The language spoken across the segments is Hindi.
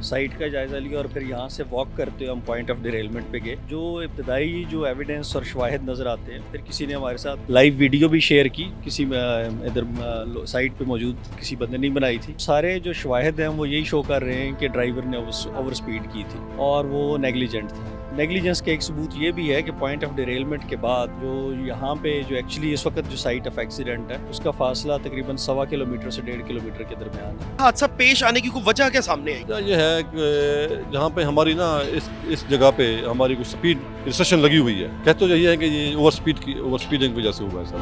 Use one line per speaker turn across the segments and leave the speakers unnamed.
साइट का जायज़ा लिया और फिर यहाँ से वॉक करते हुए हम पॉइंट ऑफ डिरेलमेंट पे गए। जो इब्तदाई जो एविडेंस और शवाहिद नज़र आते हैं, फिर किसी ने हमारे साथ लाइव वीडियो भी शेयर की, किसी इधर साइट पे मौजूद किसी बंदे ने बनाई थी। सारे जो शवाहिद हैं वो यही शो कर रहे हैं कि ड्राइवर ने ओवर स्पीड की थी और वो नेग्लिजेंट था। नेग्लिजेंस का एक सबूत ये भी है कि पॉइंट ऑफ डिरेलमेंट के बाद जो यहाँ पे जो एक्चुअली इस वक्त जो साइट ऑफ एक्सीडेंट है उसका फासला तकरीबन 1.25 किलोमीटर से 1.5 किलोमीटर के दरमियान है।
हादसा पेश आने की कोई वजह क्या सामने आई?
वजह ये है कि जहाँ पे हमारी ना इस जगह पे हमारी कुछ स्पीड रिस्ट्रिक्शन लगी हुई है। कहते तो यही है कि ये ओवर स्पीडिंग की वजह से हुआ है सर।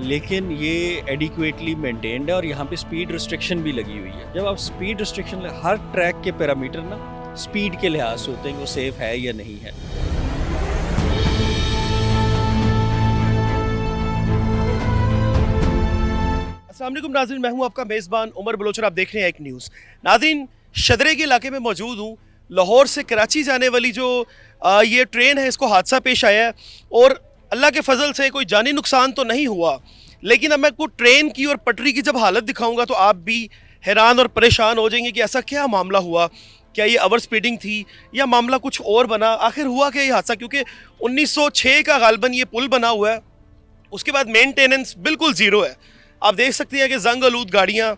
लेकिन ये एडिक्वेटली मेंटेन्ड है और यहाँ पे स्पीड रिस्ट्रिक्शन भी लगी हुई है। जब आप स्पीड रिस्ट्रिक्शन, हर ट्रैक के पैरामीटर ना स्पीड के लिहाज से होते हैं कि वो सेफ है या नहीं है।
अस्सलाम वालेकुम नाज़रीन, मैं हूं आपका मेज़बान उमर बलोच और आप देख रहे हैं एक न्यूज़। नाज़रीन, शदरे के इलाके में मौजूद हूं। लाहौर से कराची जाने वाली जो ये ट्रेन है, इसको हादसा पेश आया है और अल्लाह के फजल से कोई जानी नुकसान तो नहीं हुआ, लेकिन अब मैं आपको ट्रेन की और पटरी की जब हालत दिखाऊंगा तो आप भी हैरान और परेशान हो जाएंगे कि ऐसा क्या मामला हुआ। क्या ये ओवर स्पीडिंग थी या मामला कुछ और बना? आखिर हुआ क्या ये हादसा? क्योंकि 1906 का गालबन ये पुल बना हुआ है, उसके बाद मेंटेनेंस बिल्कुल ज़ीरो है। आप देख सकते हैं कि जंग आलूद गाड़ियाँ,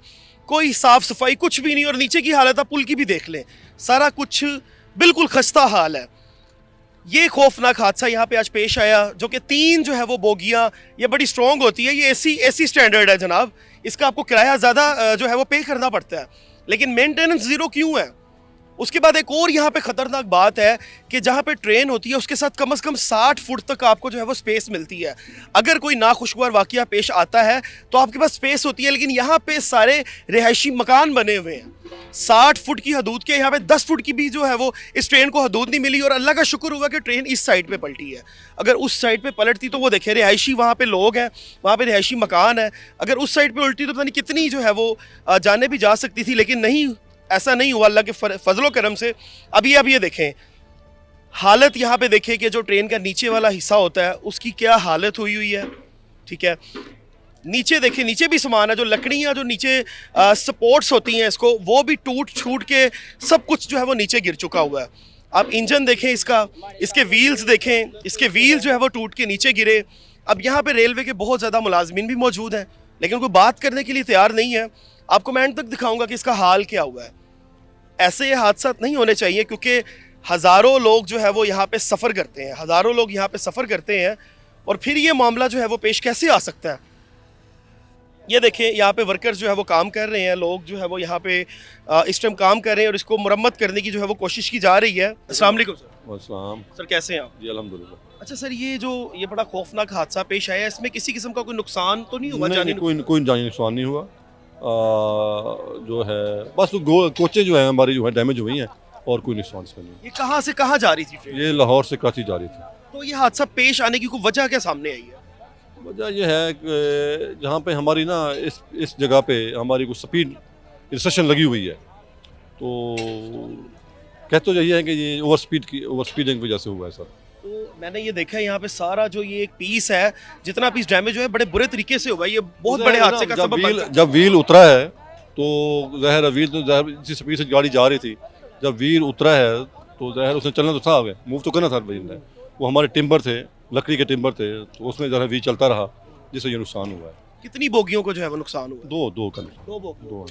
कोई साफ़ सफाई कुछ भी नहीं, और नीचे की हालत आप पुल की भी देख लें, सारा कुछ बिल्कुल खस्ता हाल है। ये खौफनाक हादसा यहाँ पे आज पेश आया, जो कि 3 जो है वो बोगियाँ, ये बड़ी स्ट्रॉन्ग होती है, ये एसी स्टैंडर्ड है जनाब, इसका आपको किराया ज़्यादा जो है वो पे करना पड़ता है, लेकिन मेंटेनेंस ज़ीरो क्यों है? उसके बाद एक और यहाँ पे ख़तरनाक बात है कि जहाँ पे ट्रेन होती है उसके साथ कम से कम 60 फुट तक आपको जो है वो स्पेस मिलती है। अगर कोई नाखुशगवार वाक़या पेश आता है तो आपके पास स्पेस होती है, लेकिन यहाँ पे सारे रिहायशी मकान बने हुए हैं। 60 फुट की हदूद के यहाँ पे 10 फुट की भी जो है वो इस ट्रेन को हदूद नहीं मिली, और अल्लाह का शुक्र हुआ कि ट्रेन इस साइड पर पलटी है। अगर उस साइड पर पलटती तो वो देखें, रिहायशी वहाँ पर लोग हैं, वहाँ पर रिहायशी मकान है, अगर उस साइड पर उल्टी तो पता नहीं कितनी जो है वो जाने भी जा सकती थी, लेकिन नहीं, ऐसा नहीं हुआ अल्लाह के फजलो करम से। अब ये देखें हालत, यहाँ पे देखें कि जो ट्रेन का नीचे वाला हिस्सा होता है उसकी क्या हालत हुई है। ठीक है, नीचे देखें, नीचे भी सामान है, जो लकड़ियाँ जो नीचे सपोर्ट्स होती हैं इसको, वो भी टूट छूट के सब कुछ जो है वो नीचे गिर चुका हुआ है। आप इंजन देखें इसका, इसके व्हील्स देखें, इसके व्हील जो है वो टूट के नीचे गिरे। अब यहाँ पे रेलवे के बहुत ज़्यादा मुलाजमीन भी मौजूद हैं, लेकिन कोई बात करने के लिए तैयार नहीं है। आपको मैं एंड तक दिखाऊंगा कि इसका हाल क्या हुआ है। ऐसे ये हादसा नहीं होने चाहिए, क्योंकि हज़ारों लोग जो है वो यहाँ पे सफ़र करते हैं, हज़ारों लोग यहाँ पे सफ़र करते हैं, और फिर ये मामला जो है वो पेश कैसे आ सकता है? ये देखें, यहाँ पे वर्कर्स जो है वो काम कर रहे हैं, लोग जो है वो यहाँ पे इस टाइम काम कर रहे हैं और इसको मुरम्मत करने की जो है वो कोशिश की जा रही है। अस्सलाम वालेकुम सर।
अस्सलाम।
सर कैसे हैं आप?
जी अल्हम्दुलिल्लाह।
अच्छा सर, ये बड़ा खौफनाक हादसा पेश आया, इसमें किसी किस्म का कोई नुकसान तो नहीं हुआ?
कोई जानी नुकसान नहीं हुआ। जो है बस कोचें जो है हमारी जो है डैमेज हुई हैं, और कोई नुकसान इसमें नहीं।
ये कहाँ से कहाँ जा रही थी ट्रेन?
ये लाहौर से कराची जा रही थी।
तो ये हादसा पेश आने की कोई वजह क्या सामने आई है?
वजह ये है कि जहाँ पे हमारी ना इस जगह पे हमारी कुछ स्पीड रिस्ट्रिक्शन लगी हुई है, तो कहते तो यही है कि ये ओवर स्पीडिंग की वजह से हुआ है सर।
तो मैंने ये देखा है यहाँ पे सारा जो ये एक पीस है, जितना पीस डैमेज हुआ है बड़े बुरे तरीके से हुआ है, ये बहुत बड़े हादसे का सबब बन सकता है।
जब व्हील उतरा है तो जिस स्पीड से गाड़ी जा रही थी, जब व्हील उतरा है तो ज़ाहिर उसने चलना तो था, आगे मूव तो करना था व्हील ने। वो हमारे टिम्बर थे, लकड़ी के टिम्बर थे, तो उसमें ज़रा व्हील चलता रहा, जिससे ये नुकसान हुआ है।
कितनी बोगियों को जो है वो नुकसान हुआ?
दो
बोगियों।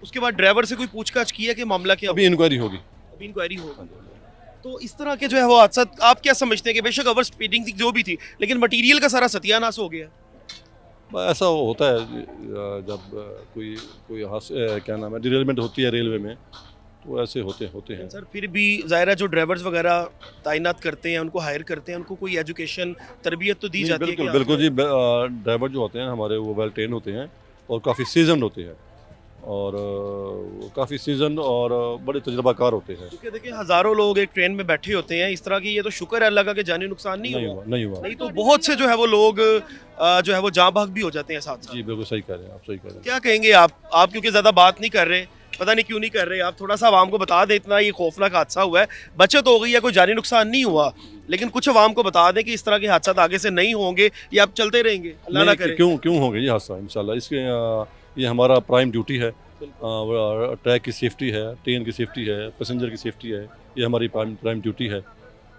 उसके बाद ड्राइवर से कोई पूछताछ की है कि मामला क्या?
अभी इंक्वायरी होगी।
अभी इंक्वायरी होगी। तो इस तरह के जो है वो हादसा आप क्या समझते हैं कि बेशक ओवर स्पीडिंग थी जो भी थी, लेकिन मटेरियल का सारा सत्यानाश हो गया?
ऐसा होता है जब कोई क्या नाम है, डिरेलमेंट होती है रेलवे में, तो ऐसे होते हैं
सर। फिर भी ज़ाहिर है जो ड्राइवर्स वगैरह तैनात करते हैं, उनको हायर करते हैं, उनको कोई एजुकेशन तरबियत तो दी जाती है?
बिल्कुल जी, ड्राइवर जो होते हैं हमारे वो वेल ट्रेन होते हैं और काफ़ी सीजन होते हैं, और काफ़ी सीजन और बड़े तजुर्बाकार होते हैं।
क्योंकि देखिए हज़ारों लोग एक ट्रेन में बैठे होते हैं इस तरह की, ये तो शुक्र है अल्लाह का कि जानी नुकसान नहीं हुआ। नहीं तो बहुत से जो है वो लोग जो है वो जाँ भाग भी हो जाते हैं साथ।
जी बिल्कुल सही कह रहे हैं आप, सही कह रहे हैं।
क्या कहेंगे आप क्योंकि ज़्यादा बात नहीं कर रहे, पता नहीं क्यों नहीं कर रहे, आप थोड़ा सा आवाम को बता दें, इतना ये खौफनाक हादसा हुआ है, बचत हो गई है, कोई जानी नुकसान नहीं हुआ, लेकिन कुछ आवाम को बता दें कि इस तरह के हादसा आगे से नहीं होंगे या आप चलते रहेंगे, अल्लाह ना करे।
क्यों होंगे ये हादसा? इंशाल्लाह इसके ये हमारा प्राइम ड्यूटी है ट्रैक की सेफ्टी है, ट्रेन की सेफ्टी है, पैसेंजर की सेफ्टी है, ये हमारी प्राइम ड्यूटी है।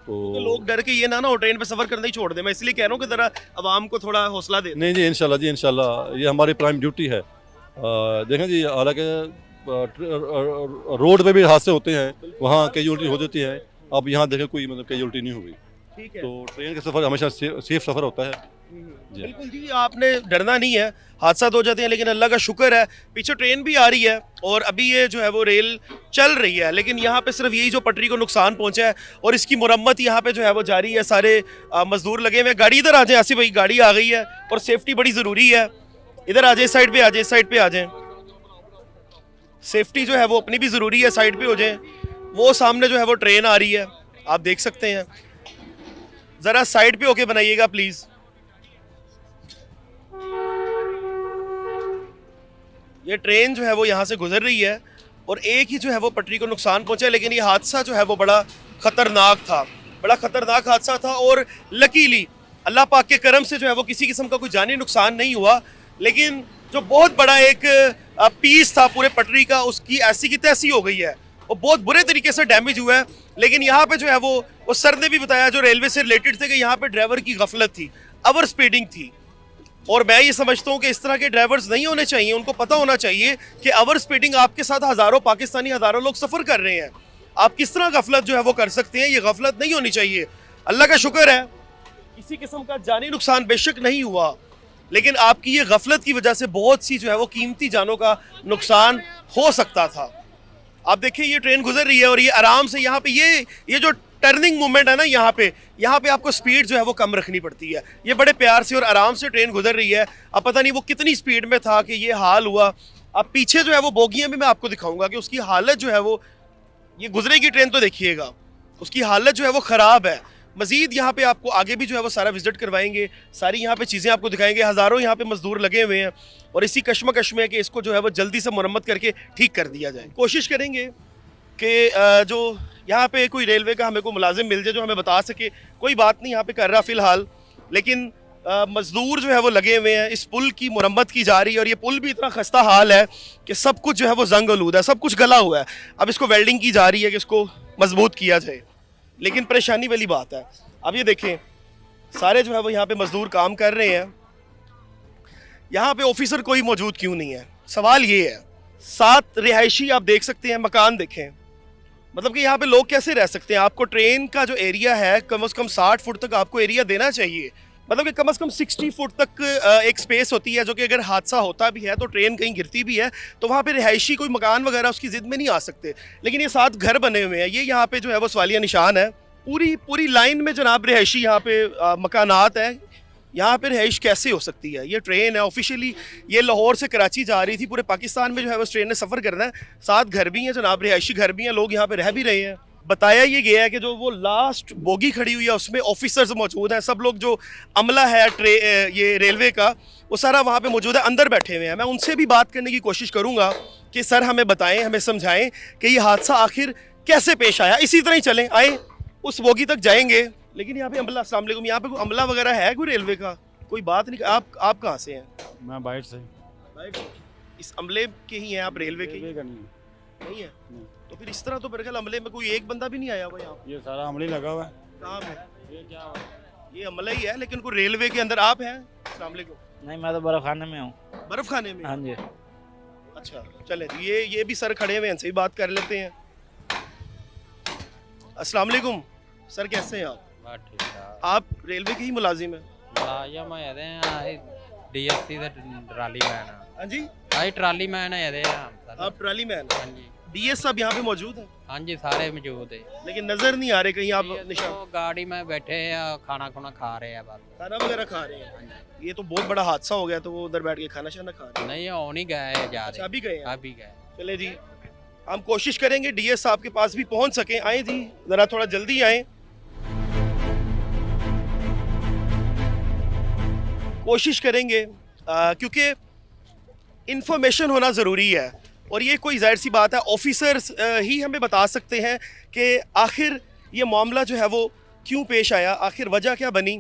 तो लोग डर के ये ना हो ट्रेन पे सफ़र करना ही छोड़ दे, मैं इसलिए कह रहा हूँ कि ज़रा आवाम को थोड़ा हौसला दे।
नहीं जी, इंशाल्लाह ये हमारी प्राइम ड्यूटी है। देखें जी, हालांकि रोड पे भी हादसे होते हैं, वहाँ कैजुअल्टी हो जाती है। अब यहाँ देखें कोई मतलब कैजुअल्टी नहीं हुई।
ठीक है,
तो ट्रेन का सफ़र हमेशा सेफ सफ़र होता है जी।
बिल्कुल जी, आपने डरना नहीं है, हादसा हो जाते हैं, लेकिन अल्लाह का शुक्र है पीछे ट्रेन भी आ रही है और अभी ये जो है वो रेल चल रही है, लेकिन यहाँ पे सिर्फ यही जो पटरी को नुकसान पहुंचा है और इसकी मुरम्मत यहाँ पे जो है वो जारी है। सारे मजदूर लगे हुए हैं। गाड़ी इधर आ जाए आसिफ भाई, गाड़ी आ गई है और सेफ्टी बड़ी ज़रूरी है। इधर आ जाए, इस साइड पे आ जाए, इस साइड पे आ जाए। सेफ्टी जो है वो अपनी भी ज़रूरी है, साइड पे हो जाए। वो सामने जो है वो ट्रेन आ रही है, आप देख सकते हैं। ज़रा साइड पे होके बनाइएगा प्लीज़। ये ट्रेन जो है वो यहाँ से गुजर रही है और एक ही जो है वो पटरी को नुकसान पहुंचा, लेकिन ये हादसा जो है वो बड़ा ख़तरनाक था, बड़ा ख़तरनाक हादसा था। और लकीली अल्लाह पाक के करम से जो है वो किसी किस्म का कोई जानी नुकसान नहीं हुआ, लेकिन जो बहुत बड़ा एक पीस था पूरे पटरी का, उसकी ऐसी की तैसी हो गई है और बहुत बुरे तरीके से डैमेज हुआ है। लेकिन यहाँ पे जो है वो सर ने भी बताया जो रेलवे से रिलेटेड थे कि यहाँ पे ड्राइवर की गफलत थी, ओवर स्पीडिंग थी। और मैं ये समझता हूँ कि इस तरह के ड्राइवर्स नहीं होने चाहिए। उनको पता होना चाहिए कि ओवर स्पीडिंग, आपके साथ हज़ारों पाकिस्तानी, हज़ारों लोग सफ़र कर रहे हैं, आप किस तरह गफलत जो है वो कर सकते हैं। ये गफलत नहीं होनी चाहिए। अल्लाह का शुक्र है किसी किस्म का जानी नुकसान बेशक नहीं हुआ, लेकिन आपकी ये गफलत की वजह से बहुत सी जो है वो कीमती जानों का नुकसान हो सकता था। आप देखिए ये ट्रेन गुजर रही है और ये आराम से यहाँ पे ये जो टर्निंग मूवमेंट है ना, यहाँ पे आपको स्पीड जो है वो कम रखनी पड़ती है। ये बड़े प्यार से और आराम से ट्रेन गुजर रही है। अब पता नहीं वो कितनी स्पीड में था कि ये हाल हुआ। अब पीछे जो है वो बोगियाँ भी मैं आपको दिखाऊंगा कि उसकी हालत जो है वो, ये गुजरेगी ट्रेन तो देखिएगा, उसकी हालत जो है वो ख़राब है। मज़ीद यहाँ पे आपको आगे भी जो है वो सारा विजिट करवाएंगे, सारी यहाँ पे चीज़ें आपको दिखाएंगे। हज़ारों यहाँ पे मजदूर लगे हुए हैं और इसी कश्मकश में कि इसको जो है वो जल्दी से मुरम्मत करके ठीक कर दिया जाए। कोशिश करेंगे कि जो यहाँ पे कोई रेलवे का हमें को मुलाजिम मिल जाए जो हमें बता सके। कोई बात नहीं यहाँ पे कर रहा फ़िलहाल, लेकिन मज़दूर जो है वो लगे हुए हैं। इस पुल की मुरम्मत की जा रही है और ये पुल भी इतना खस्ता हाल है कि सब कुछ जो है वो जंग आलूद है, सब कुछ गला हुआ है। अब इसको वेल्डिंग की जा रही है कि इसको मजबूत किया जाए, लेकिन परेशानी वाली बात है। अब ये देखें, सारे जो है वो यहाँ पे मजदूर काम कर रहे हैं। यहाँ पे ऑफिसर कोई मौजूद क्यों नहीं है, सवाल ये है। 7 रिहायशी आप देख सकते हैं, मकान देखें, मतलब कि यहाँ पे लोग कैसे रह सकते हैं। आपको ट्रेन का जो एरिया है कम से कम 60 फुट तक आपको एरिया देना चाहिए, मतलब कि कम से कम 60 फुट तक एक स्पेस होती है जो कि अगर हादसा होता भी है तो ट्रेन कहीं गिरती भी है तो वहाँ पे रिहायशी कोई मकान वगैरह उसकी ज़िद में नहीं आ सकते। लेकिन ये 7 घर बने हुए हैं, ये यहाँ पे जो है वो सवालिया निशान है। पूरी लाइन में जनाब रिहायशी यहाँ पे मकानात हैं। यहाँ पे रिहाइश कैसे हो सकती है। ये ट्रेन है ऑफिशियली, ये लाहौर से कराची जा रही थी। पूरे पाकिस्तान में जो है वो ट्रेन ने सफ़र करना है। 7 घर भी हैं जनाब, रिहायशी घर भी हैं, लोग यहाँ पे रह भी रहे हैं। बताया ये गया है कि जो वो लास्ट बोगी खड़ी हुई है उसमें ऑफिसर्स मौजूद हैं, सब लोग जो अमला है ये रेलवे का वो सारा वहाँ पे मौजूद है, अंदर बैठे हुए हैं। मैं उनसे भी बात करने की कोशिश करूँगा कि सर हमें बताएं, हमें समझाएं कि ये हादसा आखिर कैसे पेश आया। इसी तरह ही चलें, आए उस बोगी तक जाएंगे। लेकिन यहाँ पे अमला, अस्सलाम वालेकुम, यहाँ पे कोई अमला वगैरह है कोई रेलवे का? कोई बात नहीं। आप कहाँ से हैं?
मैं बाइट से।
इस अमले के ही हैं आप, रेलवे के ही
का नहीं
नहीं है?
नहीं।
तो फिर इस तरह तो मेरे ख्याल अमले में कोई एक बंदा भी नहीं आया हुआ यहाँ पे।
ये सारा अमली लगा हुआ है।
कहाँ पे?
ये क्या हुआ?
ये अमला ही है, लेकिन कोई रेलवे के अंदर आप हैं? अस्सलाम वालेकुम।
नहीं, मैं तो बर्फ खाने में हूँ।
बर्फ खाने में?
हाँ जी।
अच्छा चले, ये भी सर खड़े हुए हैं, इनसे भी बात कर लेते हैं। अस्सलाम वालेकुम सर, कैसे हैं आप?
बस ठीक ठाक
आप रेलवे के ही मुलाजिम हैं?
ਮੁਲਾਜ਼ਮ ਹੈ ਇਹਦੇ ਆ ਡੀਐਸਸੀ ਦੇ ਟਰਾਲੀ ਮੈਨ ਆ
हाँ जी,
ਆਹੀ ਟਰਾਲੀ ਮੈਨ ਹੈ ਇਹਦੇ ਆ
आप ट्राली मैन।
ਹਾਂਜੀ
डीएस साहब यहाँ पे मौजूद हैं,
ਹਾਂਜੀ ਸਾਰੇ ਮੌਜੂਦ ਹੈ
लेकिन नजर नहीं आ रहे कहीं आप निशान।
ਉਹ ਗਾੜੀ में बैठे ਆ खाना खुना खा रहे हैं बस
खाना वगैरह खा रहे हैं? ये तो बहुत बड़ा हादसा हो गया, तो वो उधर बैठ के खाना शाना खा रहे हैं।
नहीं हो नहीं गए जा
अच्छा
रहे
अभी गए हैं?
अभी गए
चले जी, हम कोशिश करेंगे डीएस साहब के पास भी पहुंच सकें। आए जी, ज़रा थोड़ा जल्दी आए। कोशिश करेंगे क्योंकि इंफॉर्मेशन होना ज़रूरी है और ये कोई जाहिर सी बात है ऑफिसर्स ही हमें बता सकते हैं कि आखिर ये मामला जो है वो क्यों पेश आया, आखिर वजह क्या बनी।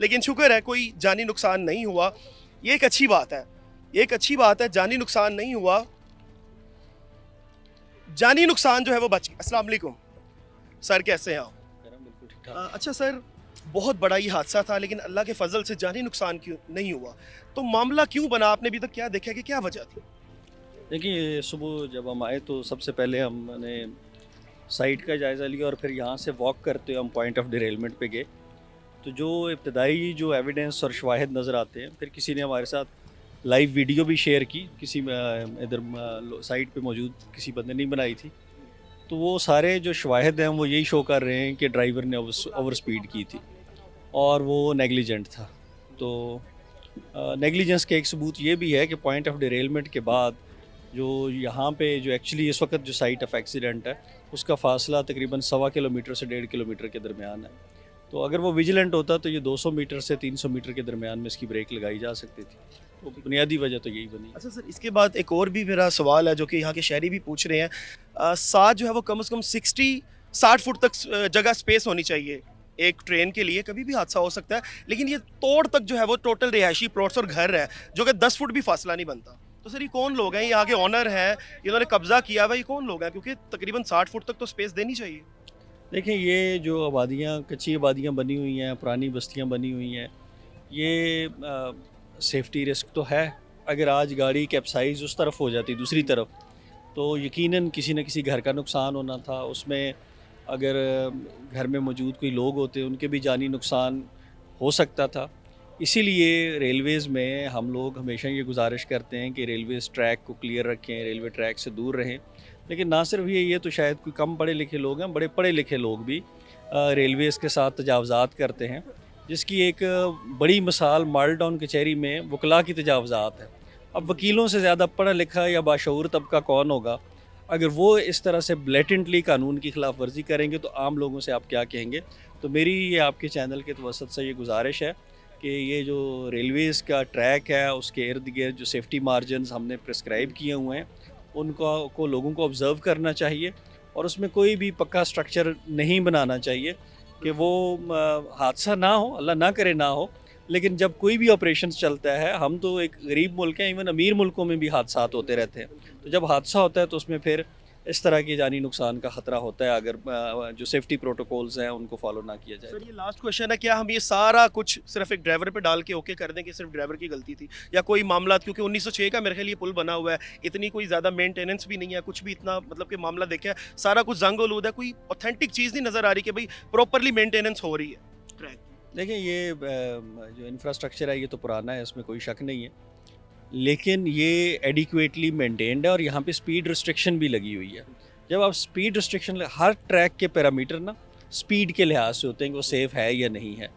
लेकिन शुक्र है कोई जानी नुकसान नहीं हुआ, ये एक अच्छी बात है, ये एक अच्छी बात है, जानी नुकसान नहीं हुआ। जानी नुकसान जो है वो बच गया। अस्सलाम वालेकुम सर, कैसे हैं आप?
बिल्कुल ठीक ठाक।
अच्छा सर, बहुत बड़ा ये हादसा था लेकिन अल्लाह के फजल से जानी नुकसान क्यों नहीं हुआ, तो मामला क्यों बना? आपने अभी तक क्या देखा कि क्या वजह थी?
देखिए, सुबह जब हम आए तो सबसे पहले हमने साइट का जायज़ा लिया और फिर यहाँ से वॉक करते हुए हम पॉइंट ऑफ डिरेलमेंट पे गए। तो जो इब्तदाई जो एविडेंस और शवाहिद नज़र आते हैं, फिर किसी ने हमारे साथ लाइव वीडियो भी शेयर की, किसी इधर साइट पे मौजूद किसी बंदे ने बनाई थी। तो वो सारे जो शवाहिद हैं वो यही शो कर रहे हैं कि ड्राइवर ने ओवर स्पीड की थी और वो नेग्लिजेंट था। तो नेग्लिजेंस का एक सबूत ये भी है कि पॉइंट ऑफ डिरेलमेंट के बाद जो यहाँ पे जो एक्चुअली इस वक्त जो साइट ऑफ एक्सीडेंट है उसका फासला तकरीबन 1.25 किलोमीटर से 1.5 किलोमीटर के दरमियान है। तो अगर वो विजिलेंट होता तो ये 200 मीटर से 300 मीटर के दरमियान में इसकी ब्रेक लगाई जा सकती थी। तो बुनियादी वजह तो यही बनी।
अच्छा सर, इसके बाद एक और भी मेरा सवाल है जो कि यहाँ के शहरी भी पूछ रहे हैं। साथ जो है वो कम से कम 60 फुट तक जगह स्पेस होनी चाहिए एक ट्रेन के लिए, कभी भी हादसा हो सकता है, लेकिन ये तोड़ तक जो है वो टोटल रिहायशी प्लॉट्स और घर है जो कि 10 फुट भी फासला नहीं बनता। तो सर ये कौन लोग हैं? ये यहाँ के ऑनर हैं, इन्होंने कब्जा किया हुआ, ये कौन लोग हैं? क्योंकि तकरीबन 60 फुट तक तो स्पेस देनी चाहिए।
देखिए, ये जो आबादियाँ, कच्ची आबादियाँ बनी हुई हैं, पुरानी बस्तियाँ बनी हुई हैं, ये सेफ्टी रिस्क तो है। अगर आज गाड़ी कैप्साइज उस तरफ हो जाती दूसरी तरफ तो यकीनन किसी न किसी घर का नुकसान होना था। उसमें अगर घर में मौजूद कोई लोग होते उनके भी जानी नुकसान हो सकता था। इसीलिए रेलवेज़ में हम लोग हमेशा ये गुजारिश करते हैं कि रेलवेज़ ट्रैक को क्लियर रखें, रेलवे ट्रैक से दूर रहें। लेकिन ना सिर्फ ये तो शायद कोई कम पढ़े लिखे लोग हैं, बड़े पढ़े लिखे लोग भी रेलवेज़ के साथ तजावज़ात करते हैं, जिसकी एक बड़ी मिसाल मॉडल टाउन कचहरी में वकला की तजावज़ात है। अब वकीलों से ज़्यादा पढ़ा लिखा या बाशऊर तबका कौन होगा? अगर वो इस तरह से ब्लेटेंटली कानून की खिलाफ वर्जी करेंगे तो आम लोगों से आप क्या कहेंगे? तो मेरी ये आपके चैनल के तवसत से ये गुजारिश है कि ये जो रेलवेज़ का ट्रैक है उसके इर्द गिर्द जो सेफ्टी मार्जिनस हमने प्रिस्क्राइब किए हुए हैं उनको लोगों को ऑब्ज़र्व करना चाहिए और उसमें कोई भी पक्का स्ट्रक्चर नहीं बनाना चाहिए कि वो हादसा ना हो, अल्लाह ना करे ना हो। लेकिन जब कोई भी ऑपरेशन चलता है, हम तो एक गरीब मुल्क हैं, इवन अमीर मुल्कों में भी हादसात होते रहते हैं। तो जब हादसा होता है तो उसमें फिर इस तरह की जानी नुकसान का ख़तरा होता है अगर जो सेफ्टी प्रोटोकॉल्स हैं उनको फॉलो ना किया जाए।
सर ये लास्ट क्वेश्चन है, क्या हम ये सारा कुछ सिर्फ एक ड्राइवर पे डाल के ओके कर दें कि सिर्फ ड्राइवर की गलती थी, या कोई मामला, क्योंकि 1906 का मेरे ख्याल ये पुल बना हुआ है, इतनी कोई ज़्यादा मेंटेनेंस भी नहीं है, कुछ भी इतना मतलब कि मामला देखा सारा कुछ जंग आलूद है, कोई ऑथेंटिक चीज़ नहीं नज़र आ रही कि भाई प्रॉपरली मेंटेनेंस हो रही है ट्रैक?
देखिए, ये जो इंफ्रास्ट्रक्चर है ये तो पुराना है, इसमें कोई शक नहीं है, लेकिन ये एडिक्वेटली मेंटेन्ड है और यहाँ पे स्पीड रिस्ट्रिक्शन भी लगी हुई है। जब आप स्पीड रिस्ट्रिक्शन, हर ट्रैक के पैरामीटर ना स्पीड के लिहाज से होते हैं कि वो सेफ़ है या नहीं है।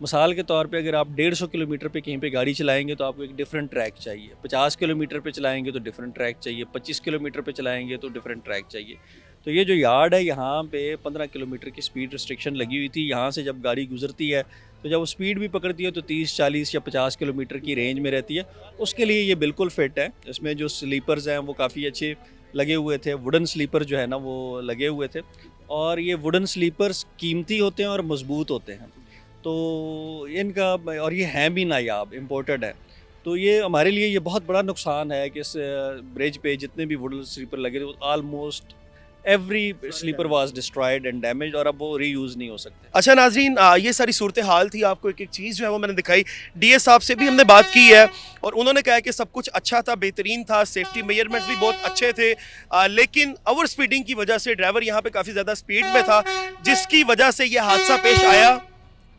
मिसाल के तौर पे अगर आप 150 किलोमीटर पे कहीं पे गाड़ी चलाएंगे तो आपको एक डिफरेंट ट्रैक चाहिए, 50 किलोमीटर पे चलाएंगे तो डिफरेंट ट्रैक चाहिए, 25 किलोमीटर पे चलाएंगे तो डिफरेंट ट्रैक चाहिए। तो ये जो यार्ड है यहाँ पे 15 किलोमीटर की स्पीड रिस्ट्रिक्शन लगी हुई थी। यहाँ से जब गाड़ी गुजरती है तो जब वो स्पीड भी पकड़ती है तो 30, 40 या 50 किलोमीटर की रेंज में रहती है। उसके लिए ये बिल्कुल फिट है। इसमें जो स्लीपर्स हैं वो काफ़ी अच्छे लगे हुए थे, वुडन स्लीपर जो है ना वो लगे हुए थे, और ये वुडन स्लीपर्स कीमती होते हैं और मजबूत होते हैं। तो इनका, और ये हैं भी नायाब, इम्पोर्टेड है। तो ये हमारे लिए ये बहुत बड़ा नुकसान है कि इस ब्रिज पे जितने भी वुडन स्लीपर लगे थे almost every sleeper was destroyed and damaged और अब वो रीयूज़ नहीं हो सकते।
अच्छा नाजरीन, ये सारी सूरत हाल थी, आपको एक एक चीज़ जो है वो मैंने दिखाई। डीएस साहब से भी हमने बात की है और उन्होंने कहा कि सब कुछ अच्छा था, बेहतरीन था, सेफ्टी मेजरमेंट्स भी बहुत अच्छे थे, लेकिन ओवर स्पीडिंग की वजह से ड्राइवर यहाँ पे काफ़ी ज़्यादा स्पीड में था, जिसकी वजह से ये हादसा पेश आया।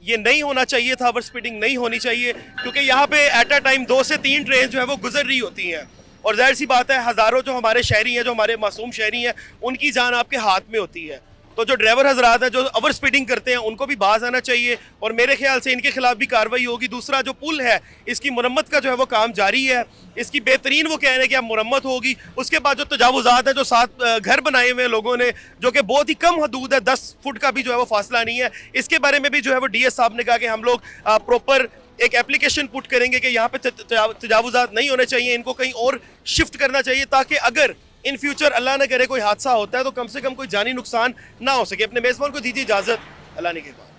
ये नहीं होना चाहिए था, ओवर स्पीडिंग नहीं होनी चाहिए, क्योंकि यहाँ पे एट अ टाइम 2 से 3 ट्रेन जो है वो गुजर रही होती हैं और जाहिर सी बात है हज़ारों जो हमारे शहरी हैं, जो हमारे मासूम शहरी हैं, उनकी जान आपके हाथ में होती है। तो जो ड्राइवर हजरात हैं जो ओवर स्पीडिंग करते हैं उनको भी बाज आना चाहिए और मेरे ख्याल से इनके खिलाफ भी कार्रवाई होगी। दूसरा जो पुल है इसकी मुरम्मत का जो है वो काम जारी है, इसकी बेहतरीन वो कह रहे हैं कि अब मुरम्मत होगी। उसके बाद जो तजावुज़ात हैं, जो 7 घर बनाए हुए हैं लोगों ने, जो कि बहुत ही कम हदूद है, 10 फुट का भी जो है वो फासला नहीं है, इसके बारे में भी जो है वो डीएस साहब ने कहा कि हम लोग प्रॉपर एक एप्लीकेशन पुट करेंगे कि यहाँ पे तजावुज़ात नहीं होने चाहिए, इनको कहीं और शिफ्ट करना चाहिए, ताकि अगर इन फ्यूचर अल्लाह न करे कोई हादसा होता है तो कम से कम कोई जानी नुकसान ना हो सके। अपने मेज़बान को दीजिए इजाज़त, अल्लाह ने के बाद।